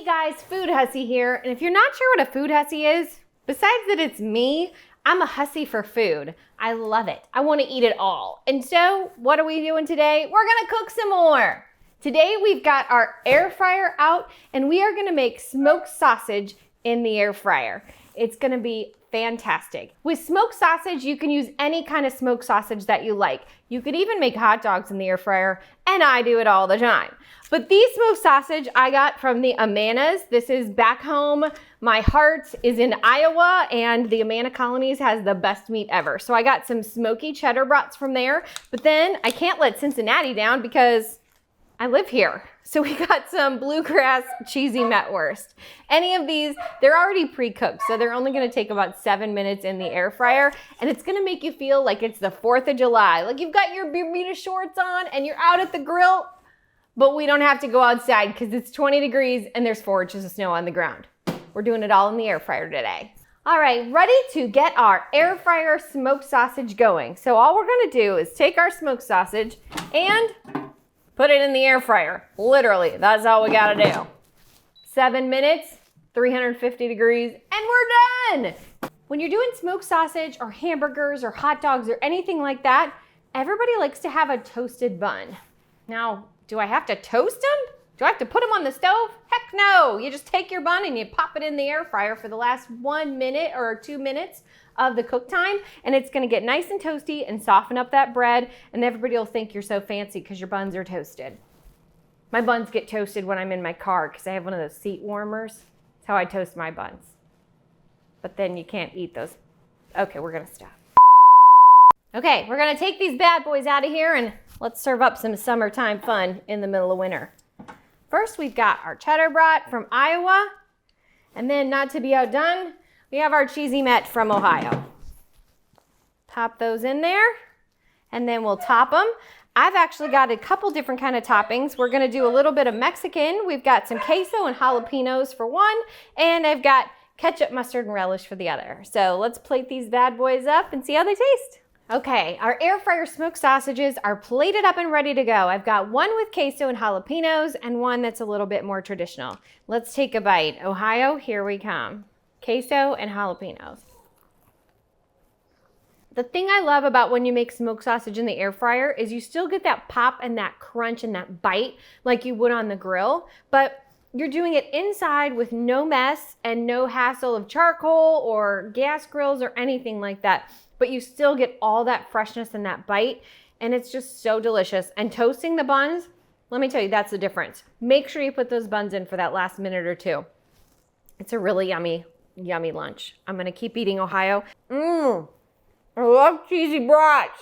guys, Food Hussy here, and if you're not sure what a food hussy is, besides that it's me, I'm a hussy for food. I love it. I want to eat it all. And so, what are we doing today? We're gonna cook some more. Today we've got our air fryer out, and we are gonna make smoked sausage in the air fryer. It's gonna be fantastic. With smoked sausage, you can use any kind of smoked sausage that you like. You could even make hot dogs in the air fryer, and I do it all the time. But these smoked sausage I got from the Amanas. This is back home. My heart is in Iowa, and the Amana Colonies has the best meat ever. So I got some smoky cheddar brats from there, but then I can't let Cincinnati down because I live here. So we got some bluegrass cheesy metwurst. Any of these, they're already pre-cooked, so they're only gonna take about 7 minutes in the air fryer, and it's gonna make you feel like it's the 4th of July. Like you've got your Bermuda shorts on and you're out at the grill, but we don't have to go outside because it's 20 degrees and there's 4 inches of snow on the ground. We're doing it all in the air fryer today. All right, ready to get our air fryer smoked sausage going. So all we're gonna do is take our smoked sausage and put it in the air fryer. Literally, that's all we gotta do. 7 minutes, 350 degrees, and we're done. When you're doing smoked sausage or hamburgers or hot dogs or anything like that, everybody likes to have a toasted bun. Now, do I have to toast them? Do I have to put them on the stove? Heck no. You just take your bun and you pop it in the air fryer for the last 1 minute or 2 minutes of the cook time, and it's gonna get nice and toasty and soften up that bread, and everybody will think you're so fancy because your buns are toasted. My buns get toasted when I'm in my car because I have one of those seat warmers. That's how I toast my buns. But then you can't eat those. Okay, we're gonna stop. Okay, we're gonna take these bad boys out of here and let's serve up some summertime fun in the middle of winter. First, we've got our cheddar brat from Iowa, and then not to be outdone, we have our cheesy met from Ohio. Pop those in there, and then we'll top them. I've actually got a couple different kind of toppings. We're gonna do a little bit of Mexican. We've got some queso and jalapenos for one, and I've got ketchup, mustard, and relish for the other. So let's plate these bad boys up and see how they taste. Okay, our air fryer smoked sausages are plated up and ready to go. I've got one with queso and jalapenos and one that's a little bit more traditional. Let's take a bite. Ohio, here we come. Queso and jalapenos. The thing I love about when you make smoked sausage in the air fryer is you still get that pop and that crunch and that bite like you would on the grill, but you're doing it inside with no mess and no hassle of charcoal or gas grills or anything like that. But you still get all that freshness and that bite, and it's just so delicious. And toasting the buns, let me tell you, that's the difference. Make sure you put those buns in for that last minute or two. It's a really yummy, yummy lunch. I'm gonna keep eating Ohio. I love cheesy brats.